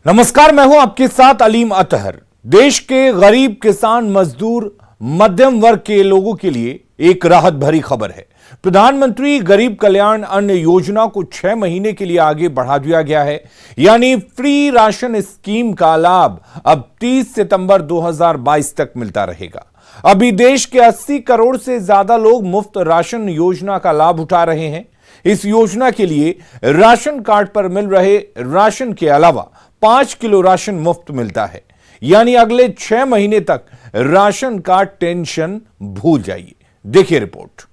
नमस्कार, मैं हूं आपके साथ अलीम अतहर। देश के गरीब किसान, मजदूर, मध्यम वर्ग के लोगों के लिए एक राहत भरी खबर है। प्रधानमंत्री गरीब कल्याण अन्न योजना को 6 महीने के लिए आगे बढ़ा दिया गया है। यानी फ्री राशन स्कीम का लाभ अब 30 सितंबर 2022 तक मिलता रहेगा। अभी देश के 80 करोड़ से ज्यादा लोग मुफ्त राशन योजना का लाभ उठा रहे हैं। इस योजना के लिए राशन कार्ड पर मिल रहे राशन के अलावा 5 किलो राशन मुफ्त मिलता है। यानी अगले 6 महीने तक राशन का टेंशन भूल जाइए। देखिए रिपोर्ट।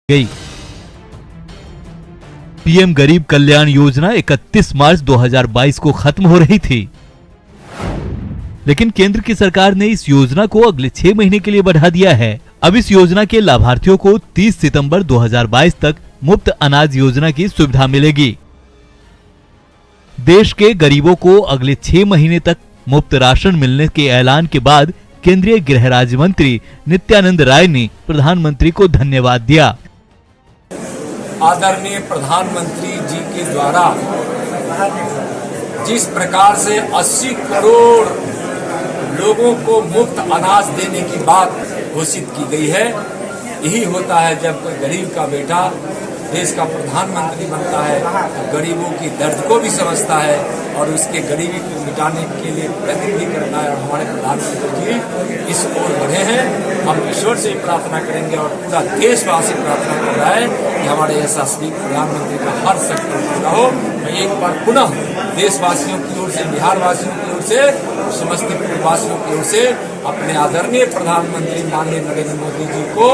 गई। पीएम गरीब कल्याण योजना 31 मार्च 2022 को खत्म हो रही थी, लेकिन केंद्र की सरकार ने इस योजना को अगले 6 महीने के लिए बढ़ा दिया है। अब इस योजना के लाभार्थियों को 30 सितंबर 2022 तक मुफ्त अनाज योजना की सुविधा मिलेगी। देश के गरीबों को अगले 6 महीने तक मुफ्त राशन मिलने के ऐलान के बाद केंद्रीय गृह राज्य मंत्री नित्यानंद राय ने प्रधानमंत्री को धन्यवाद दिया। आदरणीय प्रधानमंत्री जी के द्वारा जिस प्रकार से 80 करोड़ लोगों को मुफ्त अनाज देने की बात घोषित की गई है, यही होता है जब कोई गरीब का बेटा देश का प्रधानमंत्री बनता है तो गरीबों की दर्द को भी समझता है और उसके गरीबी को मिटाने के लिए प्रयत्न भी करता है। और हमारे प्रधानमंत्री जी इस ओर बढ़े हैं। हम ईश्वर से प्रार्थना करेंगे और पूरा देशवासी प्रार्थना कर रहा है कि हमारे यशस्वी प्रधानमंत्री का हर सेक्टर पूरा हो। मैं एक बार पुनः देशवासियों की ओर से, बिहार वासियों की ओर से, समस्तीपुर वासियों की ओर से अपने आदरणीय प्रधानमंत्री माननीय नरेंद्र मोदी जी को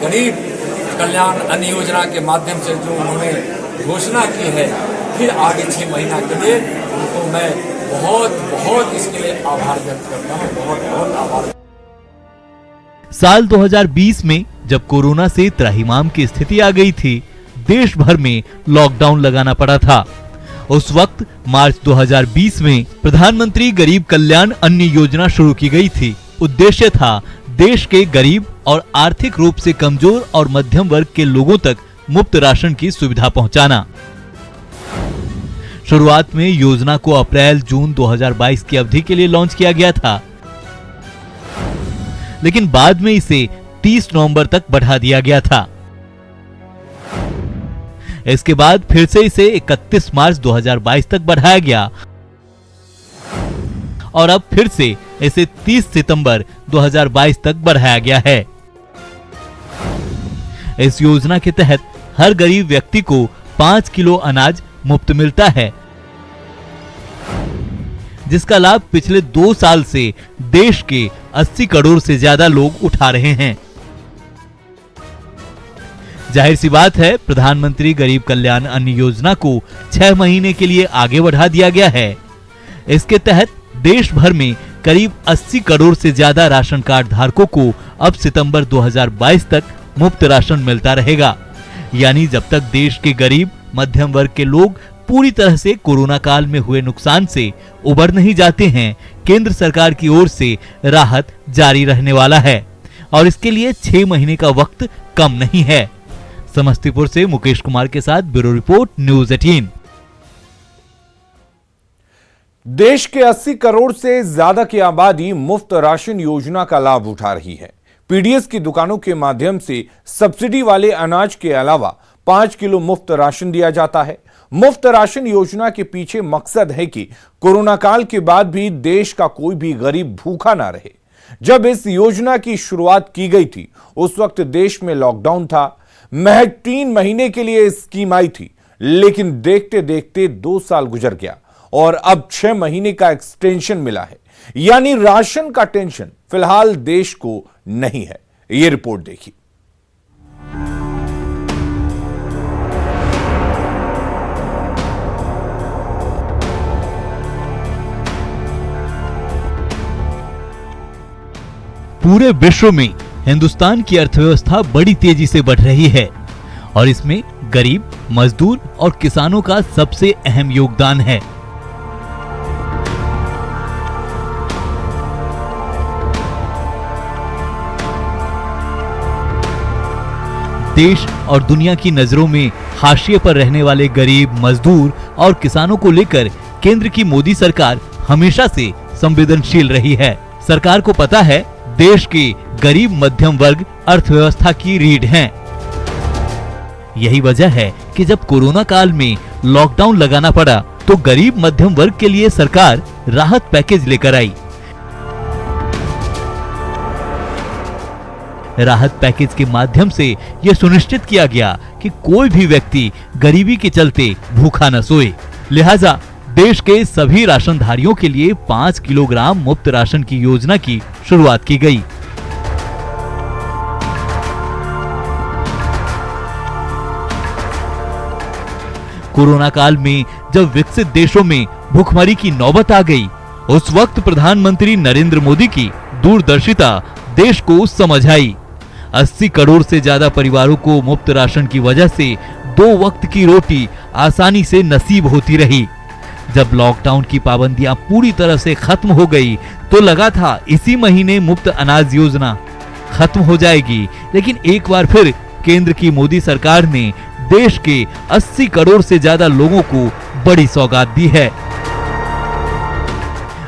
गरीब कल्याण अन्न योजना के माध्यम से जो उन्होंने घोषणा की है, फिर आगे 6 महीना के लिए उनको मैं बहुत इसके लिए आभार व्यक्त करता हूँ। बहुत आभार। साल 2020 में जब कोरोना से त्राहिमाम की स्थिति आ गई थी, देश भर में लॉकडाउन लगाना पड़ा था। उस वक्त मार्च 2020 में प्रधानमंत्री गरीब कल्याण अन्न योजना शुरू की गई थी। उद्देश्य था देश के गरीब और आर्थिक रूप से कमजोर और मध्यम वर्ग के लोगों तक मुफ्त राशन की सुविधा पहुंचाना। शुरुआत में योजना को अप्रैल-जून 2022 की अवधि के लिए लॉन्च किया गया था, लेकिन बाद में इसे 30 नवंबर तक बढ़ा दिया गया था। इसके बाद फिर से इसे 31 मार्च 2022 तक बढ़ाया गया और अब फिर से इसे 30 सितंबर 2022 तक बढ़ाया गया है। इस योजना के तहत हर गरीब व्यक्ति को 5 किलो अनाज मुफ्त मिलता है, जिसका लाभ पिछले 2 साल से देश के 80 करोड़ से ज्यादा लोग उठा रहे हैं। जाहिर सी बात है, प्रधानमंत्री गरीब कल्याण अन्न योजना को 6 महीने के लिए आगे बढ़ा दिया गया है। इसके तहत देश भर में करीब 80 करोड़ से ज्यादा राशन कार्ड धारकों को अब सितंबर 2022 तक मुफ्त राशन मिलता रहेगा। यानी जब तक देश के गरीब मध्यम वर्ग के लोग पूरी तरह से कोरोना काल में हुए नुकसान से उबर नहीं जाते हैं, केंद्र सरकार की ओर से राहत जारी रहने वाला है और इसके लिए 6 महीने का वक्त कम नहीं है। समस्तीपुर से मुकेश कुमार के साथ ब्यूरो रिपोर्ट, न्यूज़ 18। देश के 80 करोड़ से ज्यादा की आबादी मुफ्त राशन योजना का लाभ उठा रही है। पीडीएस की दुकानों के माध्यम से सब्सिडी वाले अनाज के अलावा 5 किलो मुफ्त राशन दिया जाता है। मुफ्त राशन योजना के पीछे मकसद है कि कोरोना काल के बाद भी देश का कोई भी गरीब भूखा ना रहे। जब इस योजना की शुरुआत की गई थी उस वक्त देश में लॉकडाउन था। महज 3 महीने के लिए स्कीम आई थी, लेकिन देखते देखते 2 साल गुजर गया और अब 6 महीने का एक्सटेंशन मिला है। यानी राशन का टेंशन फिलहाल देश को नहीं है। ये रिपोर्ट देखिए। पूरे विश्व में हिंदुस्तान की अर्थव्यवस्था बड़ी तेजी से बढ़ रही है और इसमें गरीब, मजदूर और किसानों का सबसे अहम योगदान है। देश और दुनिया की नजरों में हाशिए पर रहने वाले गरीब, मजदूर और किसानों को लेकर केंद्र की मोदी सरकार हमेशा से संवेदनशील रही है। सरकार को पता है देश के गरीब मध्यम वर्ग अर्थव्यवस्था की रीढ़ हैं। यही वजह है कि जब कोरोना काल में लॉकडाउन लगाना पड़ा तो गरीब मध्यम वर्ग के लिए सरकार राहत पैकेज लेकर आई। राहत पैकेज के माध्यम से यह सुनिश्चित किया गया कि कोई भी व्यक्ति गरीबी के चलते भूखा न सोए। लिहाजा देश के सभी राशनधारियों के लिए 5 किलोग्राम मुफ्त राशन की योजना की शुरुआत की गई। कोरोना काल में जब विकसित देशों में भूखमरी की नौबत आ गई, उस वक्त प्रधानमंत्री नरेंद्र मोदी की दूरदर्शिता देश को समझ आई। 80 करोड़ से ज्यादा परिवारों को मुफ्त राशन की वजह से 2 वक्त की रोटी आसानी से नसीब होती रही। जब लॉकडाउन की पाबंदियां पूरी तरह से खत्म हो गई तो लगा था इसी महीने मुफ्त अनाज योजना खत्म हो जाएगी, लेकिन एक बार फिर केंद्र की मोदी सरकार ने देश के 80 करोड़ से ज्यादा लोगों को बड़ी सौगात दी है।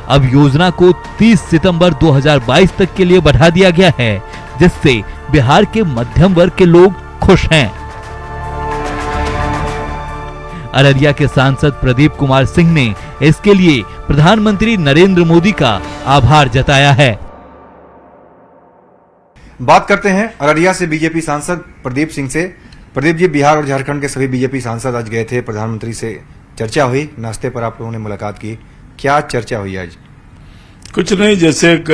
अब योजना को 30 सितंबर 2022 तक के लिए बढ़ा दिया गया है, जिससे बिहार के मध्यम वर्ग के लोग खुश हैं। अररिया के सांसद प्रदीप कुमार सिंह ने इसके लिए प्रधानमंत्री नरेंद्र मोदी का आभार जताया है। बात करते हैं अररिया से बीजेपी सांसद प्रदीप सिंह से। प्रदीप जी, बिहार और झारखंड के सभी बीजेपी सांसद आज गए थे, प्रधानमंत्री से चर्चा हुई, नाश्ते पर आप लोगों ने मुलाकात की, क्या चर्चा हुई आज? कुछ नहीं, जैसे एक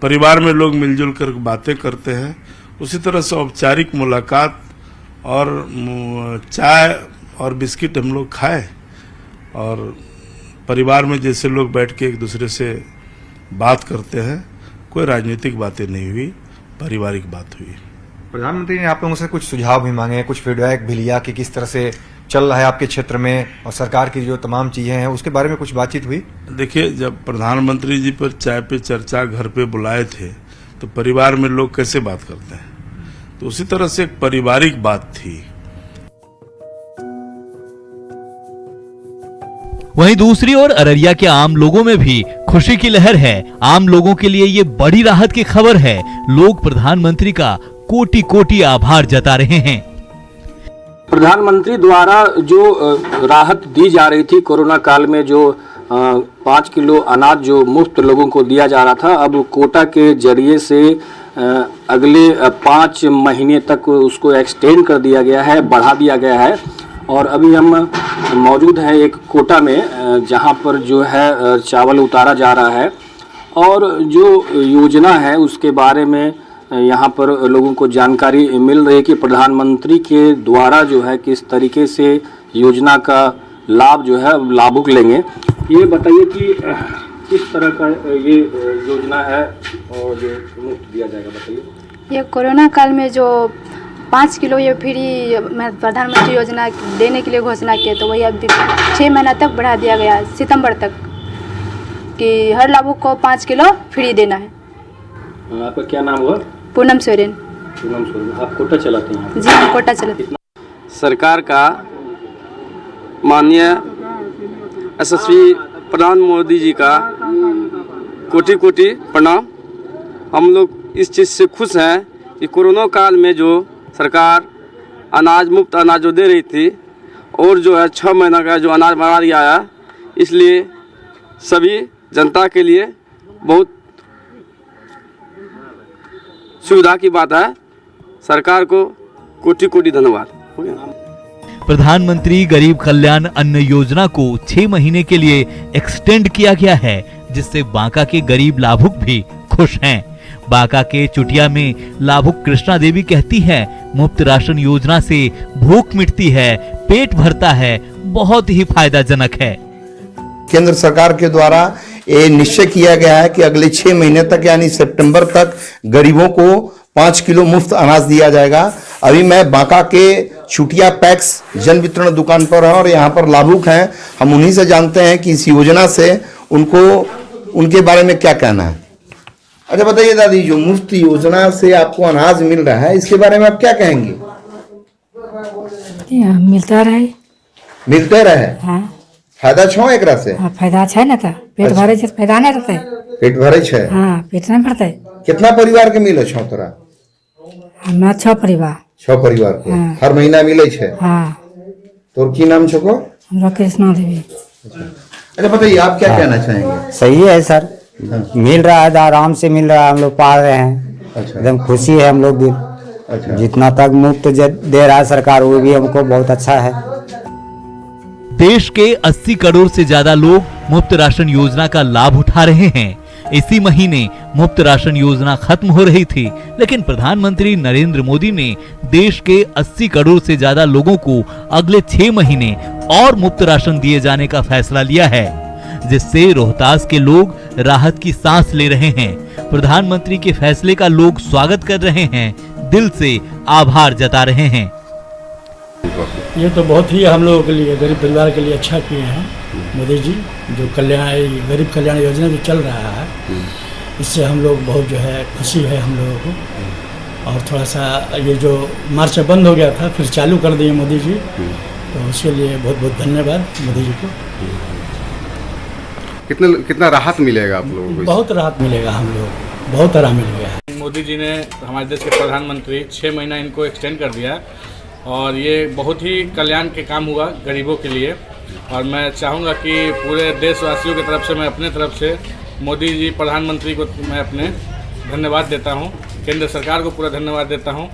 परिवार में लोग मिलजुल कर बातें करते हैं उसी तरह से औपचारिक मुलाकात और चाय और बिस्किट हम लोग खाए और परिवार में जैसे लोग बैठ के एक दूसरे से बात करते हैं, कोई राजनीतिक बातें नहीं हुई, पारिवारिक बात हुई। प्रधानमंत्री ने आप लोगों से कुछ सुझाव भी मांगे, कुछ फीडबैक भी लिया कि किस तरह से चल रहा है आपके क्षेत्र में और सरकार की जो तमाम चीजें हैं उसके बारे में कुछ बातचीत हुई? देखिए, जब प्रधानमंत्री जी पर चाय पे चर्चा घर पे बुलाए थे तो परिवार में लोग कैसे बात करते हैं, तो उसी तरह से एक पारिवारिक बात थी। वहीं दूसरी ओर अररिया के आम लोगों में भी खुशी की लहर है। आम लोगों के लिए ये बड़ी राहत की खबर है। लोग प्रधानमंत्री का कोटि कोटि आभार जता रहे हैं। प्रधानमंत्री द्वारा जो राहत दी जा रही थी कोरोना काल में, जो 5 किलो अनाज जो मुफ्त लोगों को दिया जा रहा था, अब कोटा के जरिए से अगले 5 महीने तक उसको एक्सटेंड कर दिया गया है, बढ़ा दिया गया है। और अभी हम मौजूद हैं एक कोटा में जहां पर जो है चावल उतारा जा रहा है और जो योजना है उसके बारे में यहाँ पर लोगों को जानकारी मिल रही है कि प्रधानमंत्री के द्वारा जो है किस तरीके से योजना का लाभ जो है लाभुक लेंगे। ये बताइए कि किस तरह का ये योजना है और जो मुफ्त दिया जाएगा, बताइए। ये कोरोना काल में जो 5 किलो ये फ्री प्रधानमंत्री योजना देने के लिए घोषणा किए, तो वही अब 6 महीना तक बढ़ा दिया गया, सितंबर तक, कि हर लाभुक को 5 किलो फ्री देना है। आपका क्या नाम हुआ? पूनम सोरेन। पूनम सोरेन, आप कोटा चलाते हैं? जी, हम कोटा चलाते हैं। सरकार का माननीय यशस्वी प्रधान मोदी जी का कोटि कोटि प्रणाम। हम लोग इस चीज़ से खुश हैं कि कोरोना काल में जो सरकार अनाज मुफ्त अनाज जो दे रही थी और जो है 6 महीना का जो अनाज बढ़ा दिया है, इसलिए सभी जनता के लिए बहुत सुविधा की बात है। सरकार को कोटि कोटि धन्यवाद। हो गया। प्रधानमंत्री गरीब कल्याण अन्न योजना को 6 महीने के लिए एक्सटेंड किया गया है, जिससे बांका के गरीब लाभुक भी खुश हैं। बांका के चुटिया में लाभुक कृष्णा देवी कहती है, मुफ्त राशन योजना से भूख मिटती है, पेट भरता है, बहुत ही फायदाजनक है। केंद्र सरकार के द्वारा ये निश्चय किया गया है कि अगले 6 महीने तक यानी सितंबर तक गरीबों को 5 किलो मुफ्त अनाज दिया जाएगा। अभी मैं बांका के चुटिया पैक्स जन वितरण दुकान पर हूं और यहाँ पर लाभुक हैं। हम उन्हीं से जानते हैं कि इस योजना से उनको उनके बारे में क्या कहना है। अच्छा बताइए दादी, जो मुफ्त योजना से आपको अनाज मिल रहा है, इसके बारे में आप क्या कहेंगे? मिलता रहे, मिलते रहे। हाँ फायदा छो एकरा से? हाँ, फायदा छै ना, था पेट भरे छै, फायदा नहीं रहते। पेट भरे छै? हाँ, पेट नहीं भरते। कितना परिवार के मिले छो तोरा? हमरा 6 परिवार। 6 परिवार के हाँ। हर महीना मिले छै? हाँ। तोर की नाम छको? हमरा कृष्णा देवी। अच्छा बताइए, आप क्या कहना चाहेंगे? सही है सर, मिल रहा है, आराम से मिल रहा है, हम लोग पा रहे हैं। अच्छा। एकदम खुशी है हम लोग भी। अच्छा। जितना तक मुफ्त दे रहा है सरकार, वो भी हमको बहुत अच्छा है। देश के 80 करोड़ से ज्यादा लोग मुफ्त राशन योजना का लाभ उठा रहे हैं। इसी महीने मुफ्त राशन योजना खत्म हो रही थी, लेकिन प्रधानमंत्री नरेंद्र मोदी ने देश के 80 करोड़ से ज्यादा लोगों को अगले 6 महीने और मुफ्त राशन दिए जाने का फैसला लिया है, जिससे रोहतास के लोग राहत की सांस ले रहे हैं। प्रधानमंत्री के फैसले का लोग स्वागत कर रहे हैं, दिल से आभार जता रहे हैं। ये तो बहुत ही हम लोगों के लिए, गरीब परिवार के लिए अच्छा किए हैं मोदी जी। जो गरीब कल्याण योजना जो चल रहा है, इससे हम लोग बहुत जो है खुशी है हम लोगों को। और थोड़ा सा ये जो मार्च बंद हो गया था, फिर चालू कर दिए मोदी जी, तो उसके लिए बहुत बहुत धन्यवाद मोदी जी को। कितना राहत मिलेगा आप लोगों को? बहुत राहत मिलेगा, हम लोग बहुत आराम मिलेगा। मोदी जी ने, हमारे देश के प्रधानमंत्री, 6 महीना इनको एक्सटेंड कर दिया और ये बहुत ही कल्याण के काम हुआ गरीबों के लिए। और मैं चाहूँगा कि पूरे देशवासियों की तरफ से, मैं अपने तरफ से मोदी जी प्रधानमंत्री को मैं अपने धन्यवाद देता हूँ, केंद्र सरकार को पूरा धन्यवाद देता हूँ।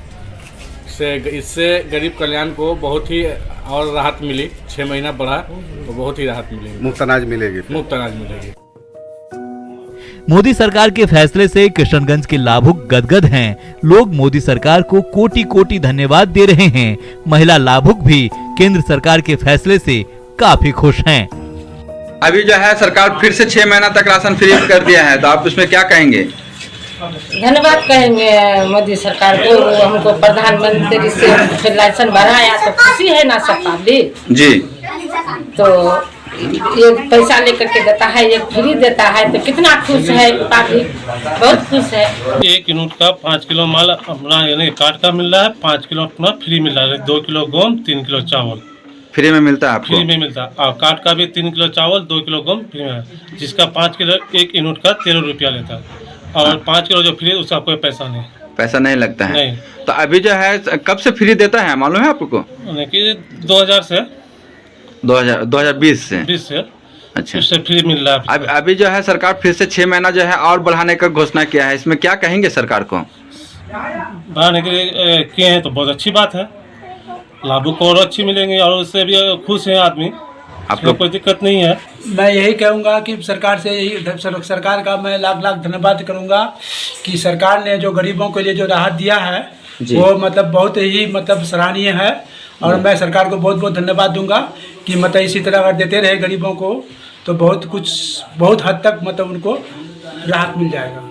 इससे गरीब कल्याण को बहुत ही और राहत मिली। 6 महीना बढ़ा तो बहुत ही राहत मिलेगी। मुफ्त अनाज मिलेगी? मुफ्त अनाज मिलेगी। मोदी सरकार के फैसले से किशनगंज के लाभुक गदगद हैं। लोग मोदी सरकार को कोटि कोटि धन्यवाद दे रहे हैं। महिला लाभुक भी केंद्र सरकार के फैसले से काफी खुश हैं। अभी जो है सरकार फिर से 6 महीना तक राशन फ्री कर दिया है, तो आप उसमें क्या कहेंगे? धन्यवाद कहेंगे मोदी सरकार को, हमको प्रधानमंत्री से राशन बढ़ाया तो खुशी है ना सब पब्लिक जी। तो एक पैसा लेकर के देता है, एक फ्री देता है, तो कितना खुश है पब्लिक, बहुत खुश है। 1 यूनिट का 5 किलो माल अपना यानी कार्ड का मिल रहा है, 5 किलो अपना फ्री मिल रहा है, 2 किलो गेहूं, 3 किलो चावल फ्री में मिलता है आपको? फ्री में मिलता है। और कार्ड का भी 3 किलो चावल, 2 किलो गेहूं फ्री में, जिसका 5 किलो 1 यूनिट का 13 रुपया लेता है। और 5 किलो जो फ्री है उसका कोई पैसा नहीं, पैसा नहीं लगता है। नहीं। तो अभी जो है कब से फ्री देता है मालूम है आपको? 2000 से 2020 से? 20 से। अच्छा, उससे फ्री मिल रहा है। अभी जो है सरकार फिर से 6 महीना जो है और बढ़ाने का घोषणा किया है, इसमें क्या कहेंगे सरकार को? बढ़ाने के लिए किए हैं तो बहुत अच्छी बात है, लाभुक को और अच्छी मिलेंगे और उससे भी खुश है आदमी, आपको कोई दिक्कत नहीं है। मैं यही कहूँगा कि सरकार से यही सरकार का मैं लाख लाख धन्यवाद करूँगा कि सरकार ने जो गरीबों के लिए जो राहत दिया है वो मतलब बहुत ही मतलब सराहनीय है। और मैं सरकार को बहुत बहुत धन्यवाद दूंगा कि मतलब इसी तरह अगर देते रहे गरीबों को तो बहुत हद तक मतलब उनको राहत मिल जाएगा।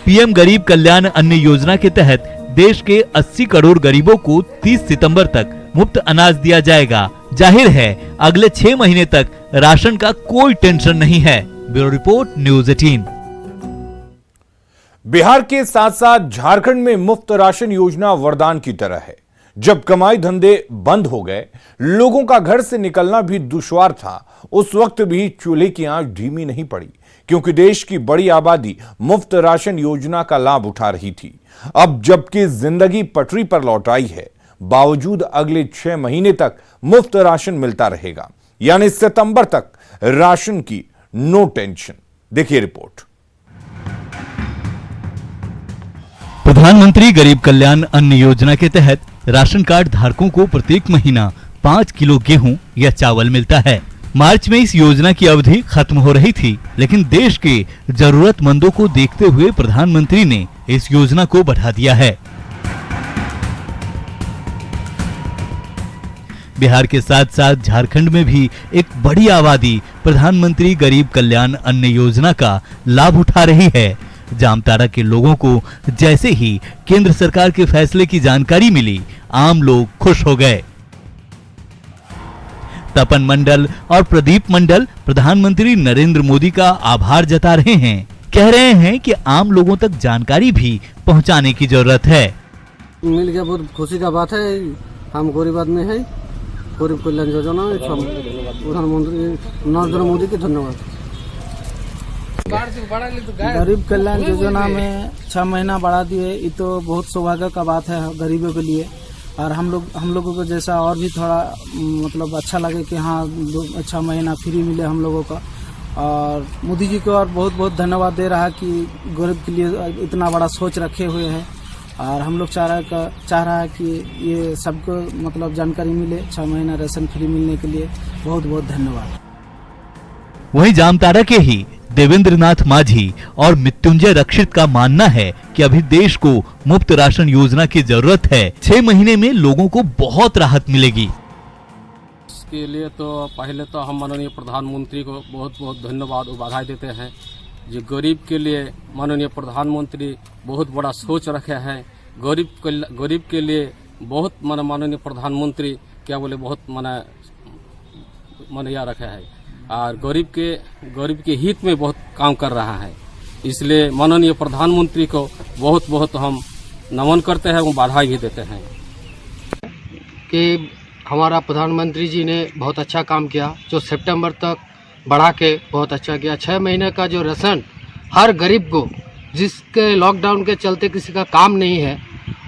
पीएम गरीब कल्याण अन्न योजना के तहत देश के 80 करोड़ गरीबों को 30 सितंबर तक मुफ्त अनाज दिया जाएगा। जाहिर है अगले 6 महीने तक राशन का कोई टेंशन नहीं है। Bureau report, news 18। बिहार के साथ साथ झारखंड में मुफ्त राशन योजना वरदान की तरह है। जब कमाई धंधे बंद हो गए, लोगों का घर से निकलना भी दुश्वार था, उस वक्त भी चूल्हे की आंच धीमी नहीं पड़ी, क्योंकि देश की बड़ी आबादी मुफ्त राशन योजना का लाभ उठा रही थी। अब जबकि जिंदगी पटरी पर लौट आई है, बावजूद अगले 6 महीने तक मुफ्त राशन मिलता रहेगा, यानी सितंबर तक राशन की नो टेंशन। देखिए रिपोर्ट। प्रधानमंत्री गरीब कल्याण अन्न योजना के तहत राशन कार्ड धारकों को प्रत्येक महीना 5 किलो गेहूं या चावल मिलता है। मार्च में इस योजना की अवधि खत्म हो रही थी, लेकिन देश के जरूरतमंदों को देखते हुए प्रधानमंत्री ने इस योजना को बढ़ा दिया है। बिहार के साथ साथ झारखंड में भी एक बड़ी आबादी प्रधानमंत्री गरीब कल्याण अन्न योजना का लाभ उठा रही है। जामताड़ा के लोगों को जैसे ही केंद्र सरकार के फैसले की जानकारी मिली, आम लोग खुश हो गए। तपन मंडल और प्रदीप मंडल प्रधानमंत्री नरेंद्र मोदी का आभार जता रहे हैं। कह रहे हैं कि आम लोगों तक जानकारी भी पहुंचाने की जरूरत है। मिल गया, बहुत खुशी का बात है। हम गरीब आदमी है, गरीब कल्याण योजना प्रधानमंत्री नरेंद्र मोदी के धन्यवाद। गरीब कल्याण योजना में 6 महीना बढ़ा दिए, ये तो बहुत सौभाग्य का बात है गरीबों के लिए। और हम लोगों को जैसा और भी थोड़ा मतलब अच्छा लगे कि हाँ 6 महीना फ्री मिले हम लोगों का। और मोदी जी को और बहुत बहुत धन्यवाद दे रहा है कि गरीब के लिए इतना बड़ा सोच रखे हुए हैं। और हम लोग चाह रहा है कि ये सबको मतलब जानकारी मिले, 6 महीना राशन फ्री मिलने के लिए बहुत बहुत धन्यवाद। वहीं जामताड़ा के ही देवेंद्र नाथ माझी और मृत्युंजय रक्षित का मानना है कि अभी देश को मुफ्त राशन योजना की जरूरत है। 6 महीने में लोगों को बहुत राहत मिलेगी। इसके लिए तो पहले तो हम माननीय प्रधानमंत्री को बहुत बहुत धन्यवाद और बधाई देते हैं। जो गरीब के लिए माननीय प्रधानमंत्री बहुत बड़ा सोच रखे हैं। गरीब के लिए बहुत माननीय प्रधानमंत्री क्या बोले बहुत माने रखे है और गरीब के हित में बहुत काम कर रहा है। इसलिए माननीय प्रधानमंत्री को बहुत बहुत हम नमन करते हैं और बधाई भी देते हैं कि हमारा प्रधानमंत्री जी ने बहुत अच्छा काम किया, जो सितंबर तक बढ़ा के बहुत अच्छा किया। 6 महीने का जो राशन हर गरीब को, जिसके लॉकडाउन के चलते किसी का काम नहीं है,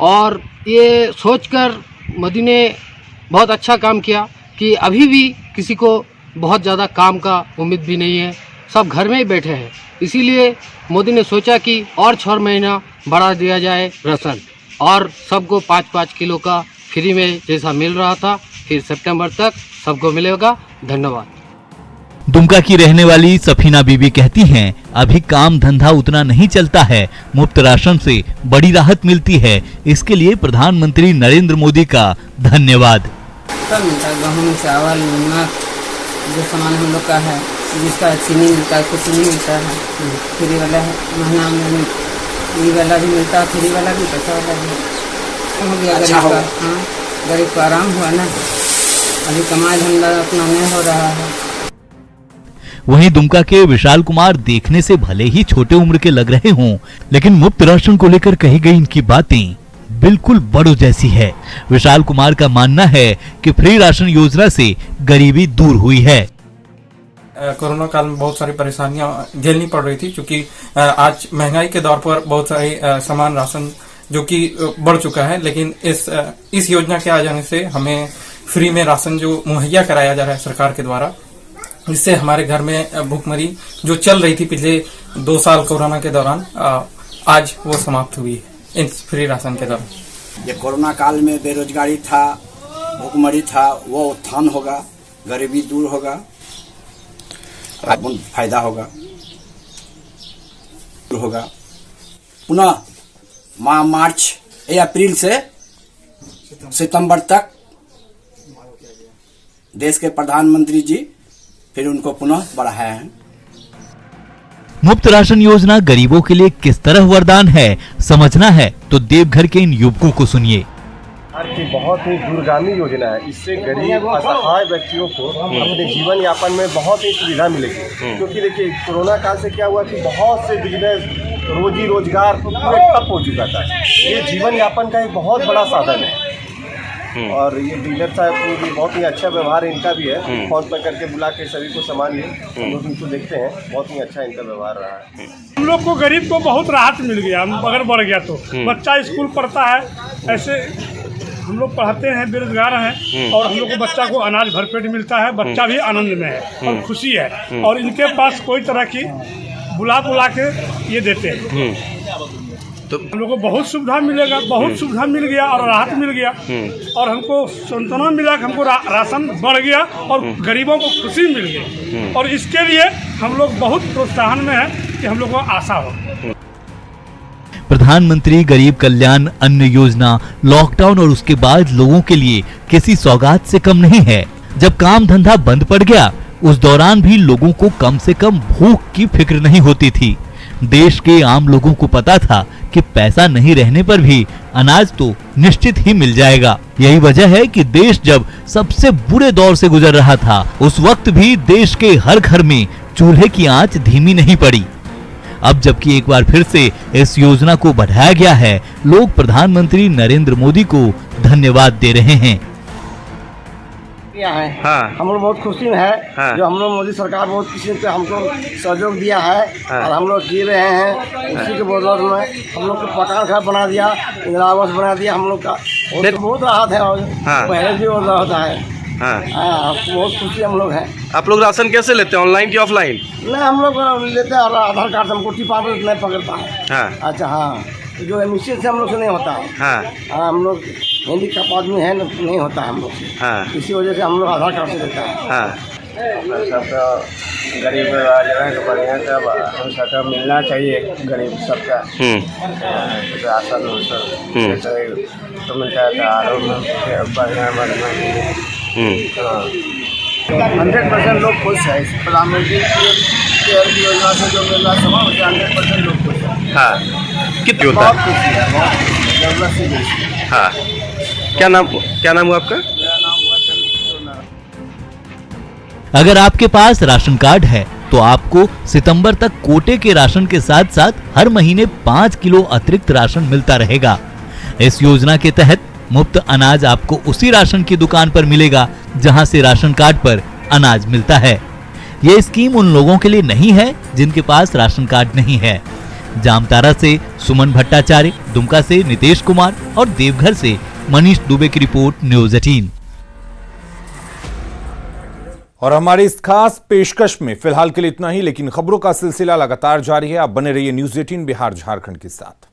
और ये सोचकर मोदी ने बहुत अच्छा काम किया कि अभी भी किसी को बहुत ज़्यादा काम का उम्मीद भी नहीं है, सब घर में ही बैठे हैं। इसीलिए मोदी ने सोचा कि और 6 महीना बढ़ा दिया जाए राशन, और सबको 5-5 किलो का फ्री में जैसा मिल रहा था, फिर सितंबर तक सबको मिलेगा। धन्यवाद। दुमका की रहने वाली सफीना बीबी कहती हैं, अभी काम धंधा उतना नहीं चलता है, मुफ्त राशन से बड़ी राहत मिलती है। इसके लिए प्रधानमंत्री नरेंद्र मोदी का धन्यवाद। सब मिलता है, गेहूँ, चावल, नमक, जो सामान हम लोग का है, जिसका चीनी मिलता है, कुछ नहीं मिलता है। फ्री वाला है, महीना में फ्री वाला भी मिलता है, फ्री वाला भी, पैसा वाला भी हो गया। अच्छा गरीब का, हाँ, गरीब को आराम हुआ ना। अभी कमाई धंधा उतना नहीं हो रहा है। वहीं दुमका के विशाल कुमार देखने से भले ही छोटे उम्र के लग रहे हों, लेकिन मुफ्त राशन को लेकर कही गई इनकी बातें बिल्कुल बड़ों जैसी है। विशाल कुमार का मानना है कि फ्री राशन योजना से गरीबी दूर हुई है। कोरोना काल में बहुत सारी परेशानियां झेलनी पड़ रही थी, क्योंकि आज महंगाई के दौर पर बहुत सारे सामान राशन जो कि बढ़ चुका है, लेकिन इस योजना के आ जाने से हमें फ्री में राशन जो मुहैया कराया जा रहा है सरकार के द्वारा, इससे हमारे घर में भूखमरी जो चल रही थी पिछले 2 साल कोरोना के दौरान, आज वो समाप्त हुई है इस फ्री राशन के दौरान। ये कोरोना काल में बेरोजगारी था, भूखमरी था, वो उत्थान होगा, गरीबी दूर होगा, फायदा होगा। पुनः मार्च या अप्रैल से सितंबर तक देश के प्रधानमंत्री जी फिर उनको पुनः बढ़ाया है। मुफ्त राशन योजना गरीबों के लिए किस तरह वरदान है, समझना है तो देवघर के इन युवकों को सुनिए। की बहुत ही दूरगामी योजना है। इससे गरीब असहाय व्यक्तियों को अपने जीवन यापन में बहुत ही सुविधा मिलेगी, क्योंकि देखिए कोरोना काल से क्या हुआ कि बहुत से बिजनेस, रोजी रोजगार पूरे ठप हो चुका था। ये जीवन यापन का एक बहुत बड़ा साधन है। और ये डीलर साहब भी बहुत ही अच्छा व्यवहार इनका भी है, फोन पर करके बुला के सभी को सामान ये हम लोग इनको देखते हैं, बहुत ही अच्छा इनका व्यवहार रहा है। हम लोग को गरीब को बहुत राहत मिल गया, अगर बढ़ गया तो बच्चा स्कूल पढ़ता है, ऐसे हम लोग पढ़ाते हैं, बेरोजगार हैं और हम लोग को बच्चा को अनाज भरपेट मिलता है, बच्चा भी आनंद में है और खुशी है। और इनके पास कोई तरह की बुला के ये देते हैं तो हम लोग को बहुत सुविधा मिलेगा, बहुत सुविधा मिल गया और राहत मिल गया और हमको सांत्वना मिला कि हमको राशन बढ़ गया और गरीबों को खुशी मिल गई और इसके लिए हम लोग बहुत प्रोत्साहन में है कि हम लोग को आशा हो। प्रधानमंत्री गरीब कल्याण अन्न योजना लॉकडाउन और उसके बाद लोगों के लिए किसी सौगात से कम नहीं है। जब काम धंधा बंद पड़ गया उस दौरान भी लोगों को कम से कम भूख की फिक्र नहीं होती थी। देश के आम लोगों को पता था कि पैसा नहीं रहने पर भी अनाज तो निश्चित ही मिल जाएगा। यही वजह है कि देश जब सबसे बुरे दौर से गुजर रहा था उस वक्त भी देश के हर घर में चूल्हे की आंच धीमी नहीं पड़ी। अब जबकि एक बार फिर से इस योजना को बढ़ाया गया है, लोग प्रधानमंत्री नरेंद्र मोदी को धन्यवाद दे रहे हैं। हाँ। हम लोग बहुत खुशी में है जो हम लोग मोदी सरकार बहुत किसी पे हमको सहयोग दिया है और हम लोग जी रहे हैं। उसी के बदौलत में हम लोग को मकान घर बना दिया, इंदिरा आवास बना दिया हम लोग का, बहुत राहत है और पहले भी और राहत है। बहुत खुशी हम लोग हैं। आप लोग राशन कैसे लेते हैं, ऑनलाइन की ऑफलाइन? नहीं, हम लोग लेते हैं आधार कार्ड, हमको टिपा नहीं पकड़ता है। अच्छा हाँ, जो एडमिशन से हम लोग से नहीं होता है। हम लोग हिंदी का आदमी है नहीं होता है हम लोग, इसी वजह से हम लोग आधार कार्ड से लेते हैं। सब गरीब जो बढ़िया सब हम सबका मिलना चाहिए, गरीब सबका राशन तो मिलता है बढ़िया बढ़िया 100% लोग खुश है। प्रधानमंत्री की योजना से जो मिल रहा है 100% लोग खुश है। हाँ, कितनी होता है? बहुत खुशी है, बहुत जरूरत से बेसी। हाँ, क्या नाम हुआ आपका? अगर आपके पास राशन कार्ड है तो आपको सितंबर तक कोटे के राशन के साथ साथ हर महीने 5 किलो अतिरिक्त राशन मिलता रहेगा। इस योजना के तहत मुफ्त अनाज आपको उसी राशन की दुकान पर मिलेगा जहां से राशन कार्ड पर अनाज मिलता है। यह स्कीम उन लोगों के लिए नहीं है जिनके पास राशन कार्ड नहीं है। जामतारा से सुमन भट्टाचार्य, दुमका से नितेश कुमार और देवघर से मनीष दुबे की रिपोर्ट, न्यूज़ 18। और हमारी इस खास पेशकश में फिलहाल के लिए इतना ही, लेकिन खबरों का सिलसिला लगातार जारी है। आप बने रहिए न्यूज़ 18 बिहार झारखंड के साथ।